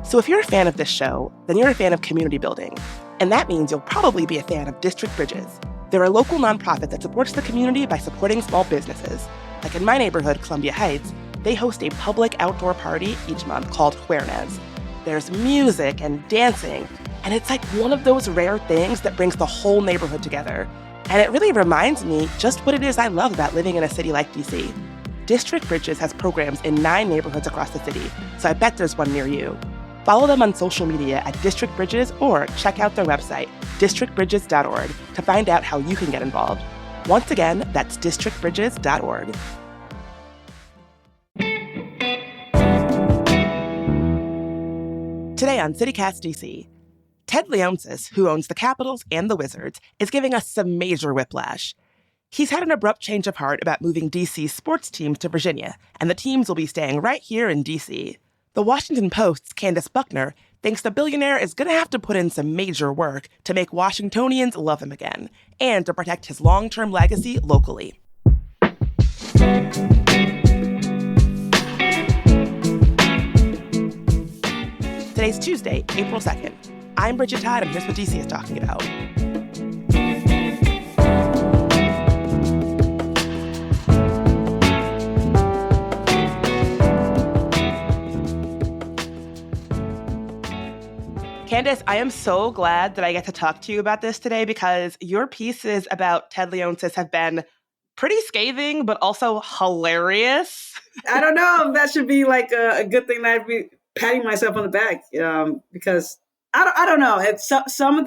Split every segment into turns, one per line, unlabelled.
So if you're a fan of this show, then you're a fan of community building. And that means you'll probably be a fan of District Bridges. They're a local nonprofit that supports the community by supporting small businesses. Like in my neighborhood, Columbia Heights, they host a public outdoor party each month called Juernes. There's music and dancing, and it's like one of those rare things that brings the whole neighborhood together. And it really reminds me just what it is I love about living in a city like DC. District Bridges has programs in 9 neighborhoods across the city, so I bet there's one near you. Follow them on social media at District Bridges or check out their website, districtbridges.org, to find out how you can get involved. Once again, that's districtbridges.org. Today on CityCast DC, Ted Leonsis, who owns the Capitals and the Wizards, is giving us some major whiplash. He's had an abrupt change of heart about moving DC's sports teams to Virginia, and the teams will be staying right here in DC. The Washington Post's Candace Buckner thinks the billionaire is going to have to put in some major work to make Washingtonians love him again, and to protect his long-term legacy locally. Today's Tuesday, April 2nd. I'm Bridget Todd, and here's what DC is talking about. Candace, I am so glad that I get to talk to you about this today because your pieces about Ted Leonsis have been pretty scathing, but also hilarious.
I don't know if that should be like a good thing that I'd be patting myself on the back because I don't know. It's some of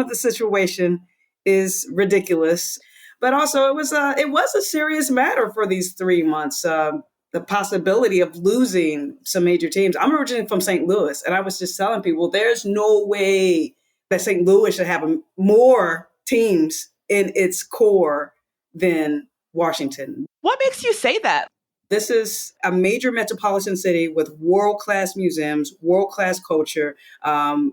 the situation is ridiculous, but also it was a serious matter for these 3 months. The possibility of losing some major teams. I'm originally from St. Louis, and I was just telling people there's no way that St. Louis should have more teams in its core than Washington.
What makes you say that?
This is a major metropolitan city with world-class museums, world-class culture, a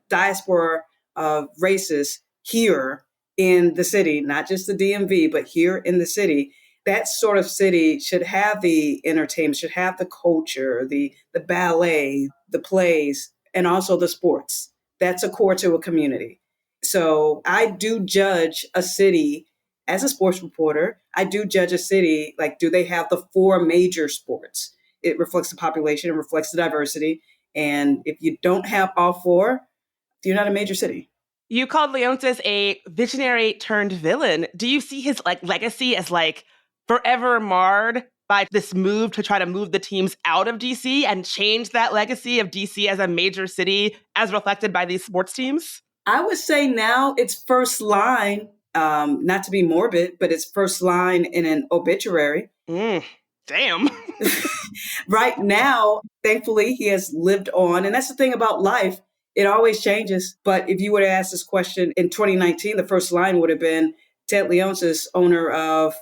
diaspora of races here in the city, not just the DMV, but here in the city. That sort of city should have the entertainment, should have the culture, the ballet, the plays, and also the sports. That's a core to a community. So I do judge a city as a sports reporter. I do judge a city, like, do they have the 4 major sports? It reflects the population, it reflects the diversity. And if you don't have all 4, you're not a major city.
You called Leonsis a visionary turned villain. Do you see his legacy as forever marred by this move to try to move the teams out of DC and change that legacy of DC as a major city as reflected by these sports teams?
I would say now it's first line, not to be morbid, but it's first line in an obituary.
Damn.
Right now, thankfully, he has lived on. And that's the thing about life. It always changes. But if you would have asked this question in 2019, the first line would have been Ted Leonsis, owner of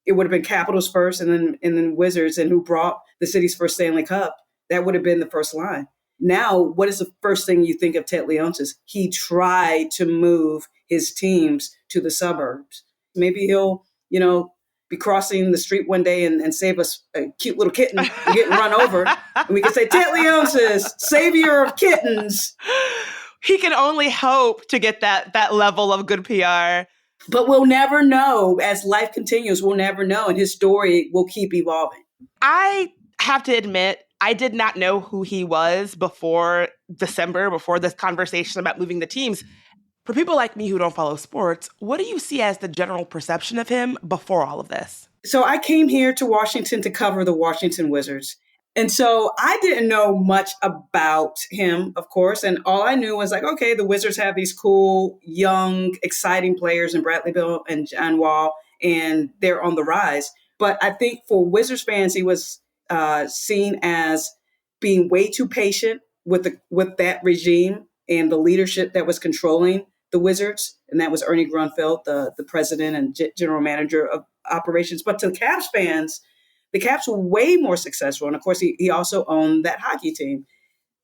it would have been Capitals first and then Wizards, and who brought the city's first Stanley Cup. That would have been the first line. Now, what is the first thing you think of Ted Leonsis? He tried to move his teams to the suburbs. Maybe he'll, be crossing the street one day and save us a cute little kitten getting run over. And we can say, Ted Leonsis, savior of kittens.
He can only hope to get that level of good PR.
But we'll never know. As life continues, we'll never know. And his story will keep evolving.
I have to admit, I did not know who he was before December, before this conversation about moving the teams. For people like me who don't follow sports, what do you see as the general perception of him before all of this?
So I came here to Washington to cover the Washington Wizards. And so I didn't know much about him, of course. And all I knew was okay, the Wizards have these cool, young, exciting players in Bradley Beal and John Wall, and they're on the rise. But I think for Wizards fans, he was seen as being way too patient with that regime and the leadership that was controlling the Wizards. And that was Ernie Grunfeld, the president and general manager of operations. But to Caps fans, the Caps were way more successful. And of course, he also owned that hockey team.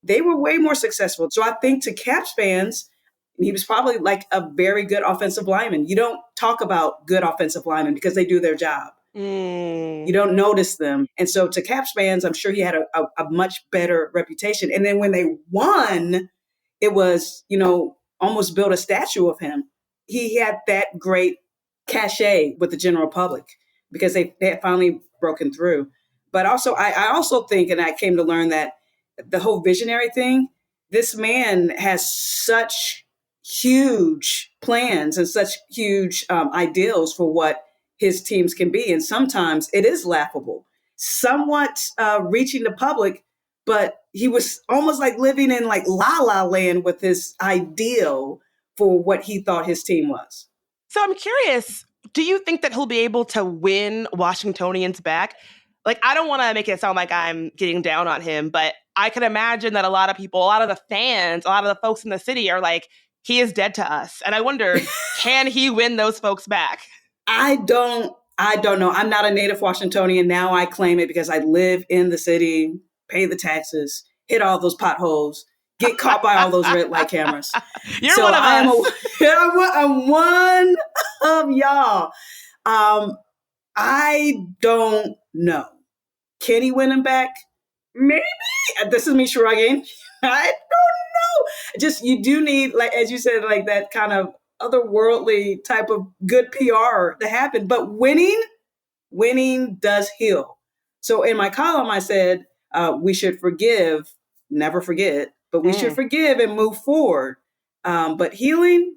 They were way more successful. So I think to Caps fans, he was probably a very good offensive lineman. You don't talk about good offensive linemen because they do their job. You don't notice them. And so to Caps fans, I'm sure he had a much better reputation. And then when they won, it was, almost built a statue of him. He had that great cachet with the general public because they had finally broken through. But also, I also think, and I came to learn that the whole visionary thing, this man has such huge plans and such huge ideals for what his teams can be. And sometimes it is laughable, somewhat reaching the public, but he was almost like living in like la la land with his ideal for what he thought his team was.
So I'm curious, do you think that he'll be able to win Washingtonians back? Like, I don't want to make it sound like I'm getting down on him, but I can imagine that a lot of people, a lot of the fans, a lot of the folks in the city are like, he is dead to us. And I wonder, can he win those folks back?
I don't know. I'm not a native Washingtonian. Now I claim it because I live in the city, pay the taxes, hit all those potholes, get caught by all those red light cameras.
You're one of us.
I'm one of y'all. I don't know. Can he win him back? Maybe. This is me shrugging. I don't know. Just, you do need, like, as you said, like that kind of otherworldly type of good PR to happen. But winning does heal. So in my column, I said, we should forgive, never forget, but we should forgive and move forward. But healing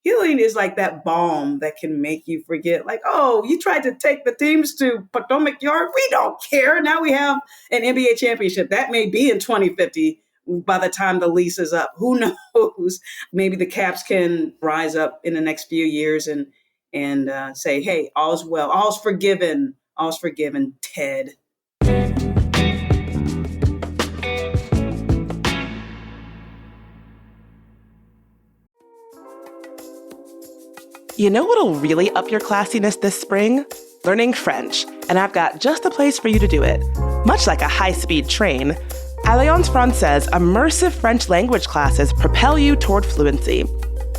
is like that balm that can make you forget, like, oh, you tried to take the teams to Potomac Yard. We don't care. Now we have an NBA championship. That may be in 2050 by the time the lease is up. Who knows? Maybe the Caps can rise up in the next few years and say, hey, all's well, all's forgiven, Ted.
You know what'll really up your classiness this spring? Learning French. And I've got just the place for you to do it. Much like a high-speed train, Alliance Francaise immersive French language classes propel you toward fluency.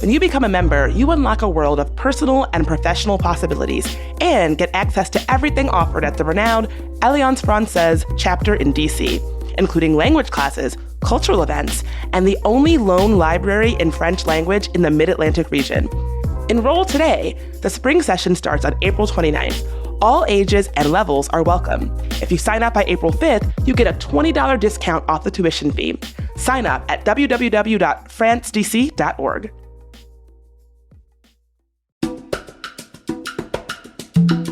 When you become a member, you unlock a world of personal and professional possibilities and get access to everything offered at the renowned Alliance Francaise chapter in DC, including language classes, cultural events, and the only lone library in French language in the Mid-Atlantic region. Enroll today. The spring session starts on April 29th. All ages and levels are welcome. If you sign up by April 5th, you get a $20 discount off the tuition fee. Sign up at www.francedc.org.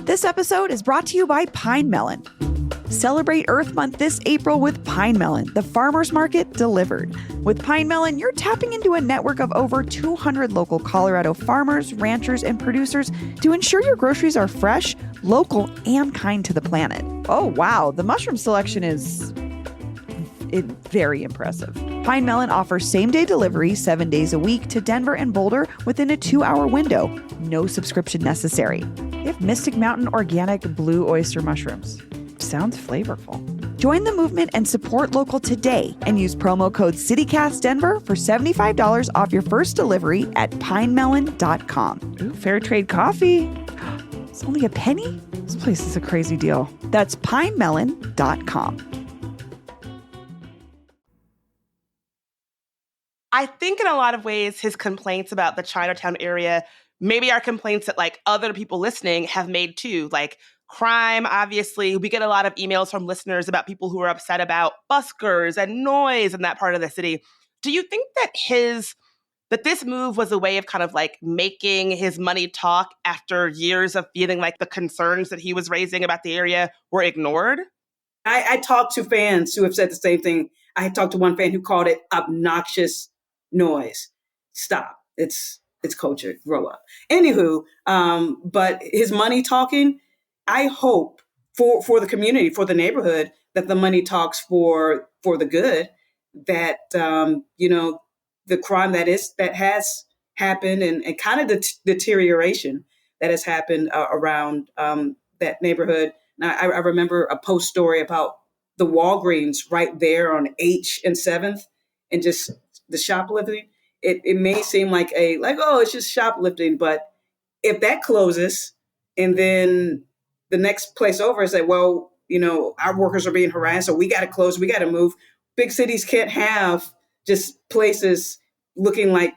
This episode is brought to you by Pine Melon. Celebrate Earth Month this April with Pine Melon, the farmer's market delivered. With Pine Melon, you're tapping into a network of over 200 local Colorado farmers, ranchers, and producers to ensure your groceries are fresh, local, and kind to the planet. Oh, wow. The mushroom selection is very impressive. Pine Melon offers same-day delivery 7 days a week to Denver and Boulder within a 2-hour window. No subscription necessary. They have Mystic Mountain organic blue oyster mushrooms. Sounds flavorful. Join the movement and support local today and use promo code CityCastDenver for $75 off your first delivery at pinemelon.com. Ooh, fair trade coffee. It's only a penny? This place is a crazy deal. That's pinemelon.com.
I think in a lot of ways, his complaints about the Chinatown area maybe are complaints that like other people listening have made too, like crime. Obviously, we get a lot of emails from listeners about people who are upset about buskers and noise in that part of the city. Do you think that this move was a way of kind of like making his money talk after years of feeling like the concerns that he was raising about the area were ignored?
I talked to fans who have said the same thing. I talked to one fan who called it obnoxious noise. Stop. It's culture. Grow up. Anywho, but his money talking, I hope for the community, for the neighborhood, that the money talks for the good, that, the crime that has happened and kind of the deterioration that has happened around that neighborhood. Now, I remember a post story about the Walgreens right there on H and 7th and just the shoplifting. It may seem like oh, it's just shoplifting, but if that closes and then the next place over and say, well, our workers are being harassed, so we got to close, we got to move. Big cities can't have just places looking like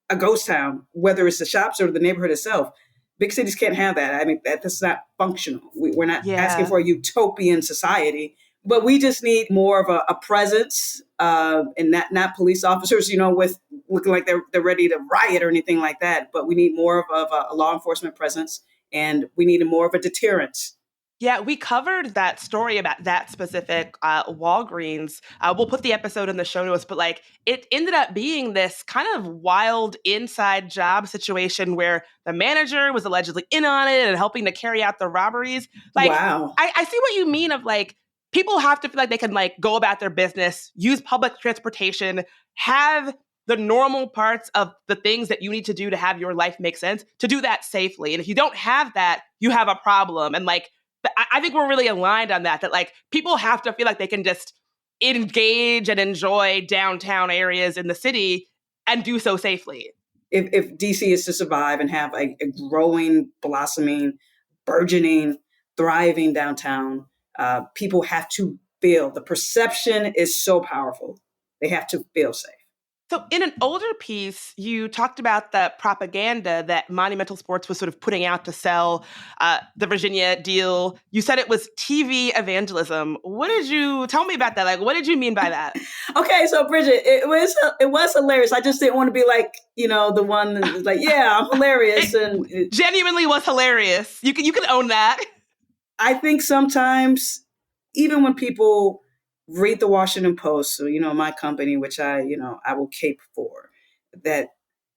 a ghost town, whether it's the shops or the neighborhood itself. Big cities can't have that. I mean, that's not functional. We're not asking for a utopian society, but we just need more of a presence, and not police officers, with looking like they're ready to riot or anything like that. But we need more of a law enforcement presence, and we need more of a deterrence.
Yeah, we covered that story about that specific Walgreens. We'll put the episode in the show notes, but it ended up being this kind of wild inside job situation where the manager was allegedly in on it and helping to carry out the robberies.
Wow.
I see what you mean of people have to feel like they can go about their business, use public transportation, have the normal parts of the things that you need to do to have your life make sense, to do that safely. And if you don't have that, you have a problem. And I think we're really aligned on that people have to feel like they can just engage and enjoy downtown areas in the city and do so safely.
If DC is to survive and have a growing, blossoming, burgeoning, thriving downtown, people have to feel, the perception is so powerful. They have to feel safe.
So in an older piece, you talked about the propaganda that Monumental Sports was sort of putting out to sell the Virginia deal. You said it was TV evangelism. Tell me about that? What did you mean by that?
Okay, so Bridget, it was hilarious. I just didn't want to be the one that's yeah, I'm hilarious. And
it genuinely was hilarious. You can own that.
I think sometimes, even when people read the Washington Post, so, my company, which I will cape for, that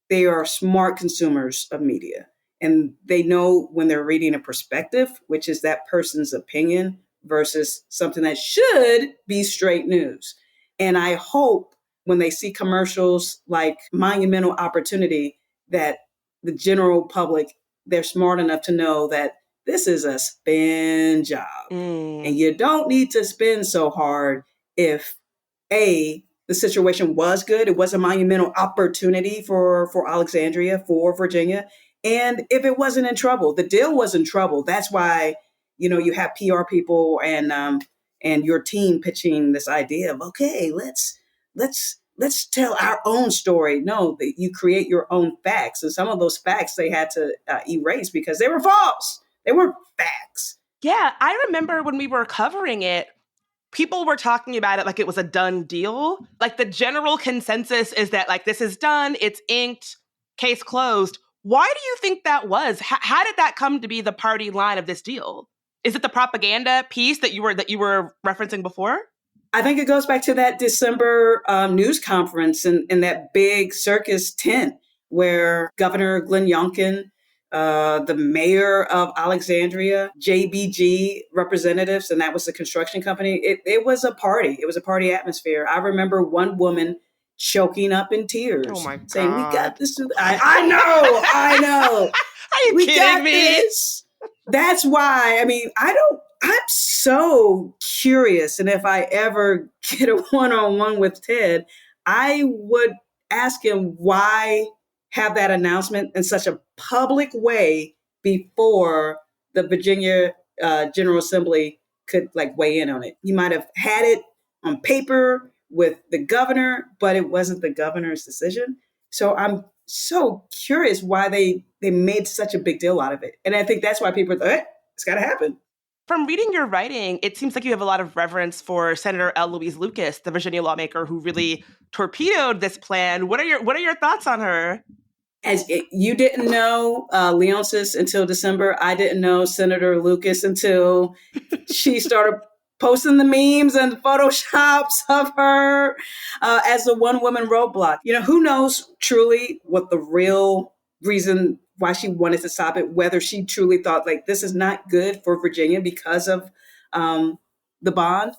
they are smart consumers of media. And they know when they're reading a perspective, which is that person's opinion versus something that should be straight news. And I hope when they see commercials like Monumental Opportunity, that the general public, they're smart enough to know that this is a spin job. And you don't need to spin so hard if, A, the situation was good. It was a monumental opportunity for Alexandria, for Virginia. And if it wasn't in trouble, the deal was in trouble. That's why, you have PR people and your team pitching this idea of, okay, let's tell our own story. No, you create your own facts. And some of those facts they had to erase because they were false. They weren't facts.
Yeah, I remember when we were covering it, people were talking about it like it was a done deal. The general consensus is that this is done, it's inked, case closed. Why do you think that was? How did that come to be the party line of this deal? Is it the propaganda piece that you were referencing before?
I think it goes back to that December news conference in that big circus tent where Governor Glenn Youngkin, the mayor of Alexandria, JBG representatives, and that was the construction company. It was a party. It was a party atmosphere. I remember one woman choking up in tears, saying, "We got this." I know.
Are you kidding me?
This. That's why. I'm so curious, and if I ever get a one-on-one with Ted, I would ask him why have that announcement in such a public way before the Virginia General Assembly could weigh in on it. You might have had it on paper with the governor, but it wasn't the governor's decision. So I'm so curious why they made such a big deal out of it. And I think that's why people are like, it's got to happen.
From reading your writing, it seems like you have a lot of reverence for Senator L. Louise Lucas, the Virginia lawmaker who really torpedoed this plan. What are your thoughts on her?
You didn't know Leonsis until December. I didn't know Senator Lucas until she started posting the memes and the photoshops of her as a one-woman roadblock. Who knows truly what the real reason why she wanted to stop it, whether she truly thought this is not good for Virginia because of the bond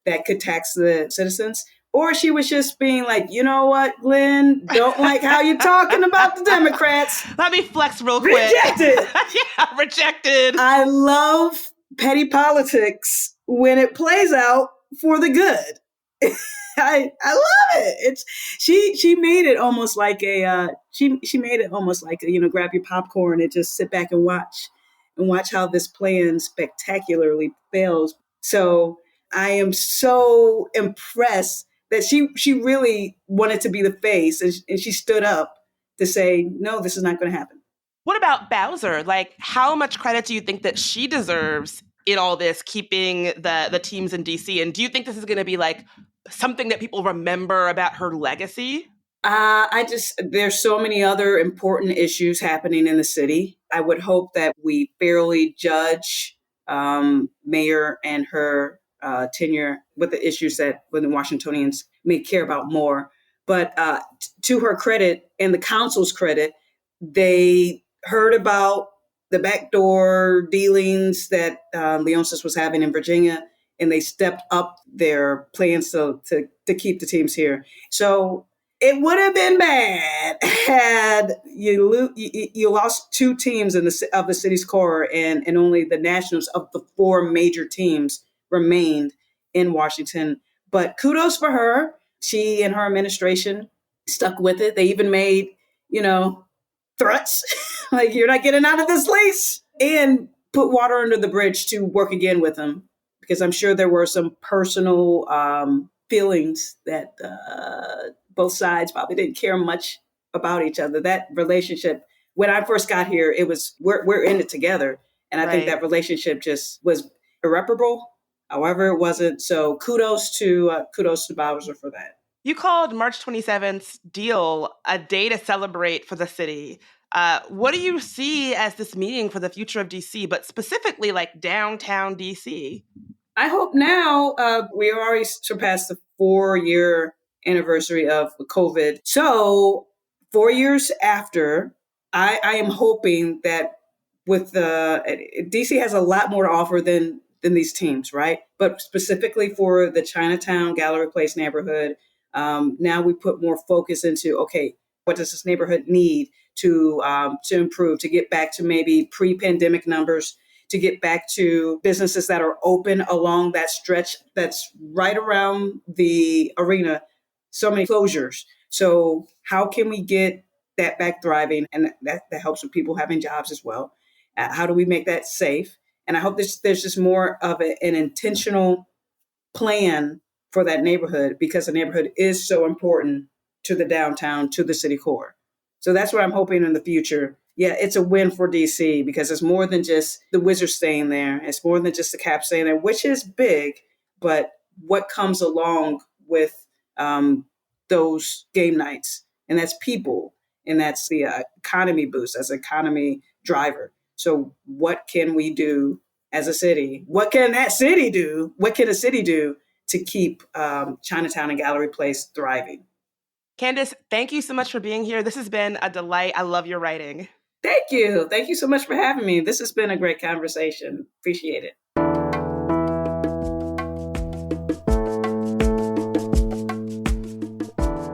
that could tax the citizens. Or she was just being you know what, Glenn, don't like how you're talking about the Democrats.
Let me flex real quick.
Rejected.
Yeah, rejected.
I love petty politics when it plays out for the good. I love it. She made it almost like she made it almost like grab your popcorn and just sit back and watch. and watch how this plan spectacularly fails. So I am so impressed that she really wanted to be the face, and she stood up to say, no, this is not going to happen.
What about Bowser? Like, how much credit do you think that she deserves in all this, keeping the teams in DC? And do you think this is going to be like something that people remember about her legacy?
There's so many other important issues happening in the city. I would hope that we fairly judge Mayor and her tenure with the issues that the Washingtonians may care about more. But to her credit and the council's credit, they heard about the backdoor dealings that Leonsis was having in Virginia, and they stepped up their plans to keep the teams here. So it would have been bad had you lost two teams of the city's core, and only the Nationals of the four major teams remained in Washington. But kudos for her. She and her administration stuck with it. They even made, threats like, you're not getting out of this lease, and put water under the bridge to work again with them, because I'm sure there were some personal feelings that both sides probably didn't care much about each other. That relationship, when I first got here, it was we're in it together, and I think that relationship just was irreparable. However, it wasn't. So kudos to Bowser for that.
You called March 27th deal a day to celebrate for the city. What do you see as this meaning for the future of DC, but specifically like downtown DC?
I hope now we already surpassed the 4-year anniversary of COVID. So 4 years after, I am hoping that with DC has a lot more to offer than these teams, right? But specifically for the Chinatown, Gallery Place neighborhood, now we put more focus into, okay, what does this neighborhood need to improve, to get back to maybe pre-pandemic numbers, to get back to businesses that are open along that stretch that's right around the arena. So many closures. So how can we get that back thriving? And that helps with people having jobs as well. How do we make that safe? And I hope there's just more of an intentional plan for that neighborhood, because the neighborhood is so important to the downtown, to the city core. So that's what I'm hoping in the future. Yeah, it's a win for DC, because it's more than just the Wizards staying there. It's more than just the Caps staying there, which is big, but what comes along with those game nights, and that's people, and that's the economy boost as an economy driver. So what can we do as a city? What can that city do? What can a city do to keep Chinatown and Gallery Place thriving?
Candace, thank you so much for being here. This has been a delight. I love your writing.
Thank you. Thank you so much for having me. This has been a great conversation. Appreciate it.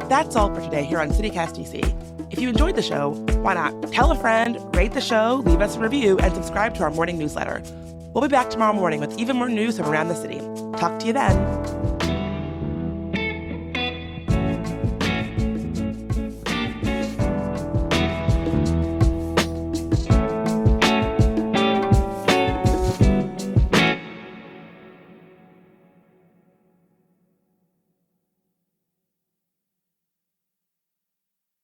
That's all for today here on CityCast DC. If you enjoyed the show, why not tell a friend, rate the show, leave us a review, and subscribe to our morning newsletter. We'll be back tomorrow morning with even more news from around the city. Talk to you then.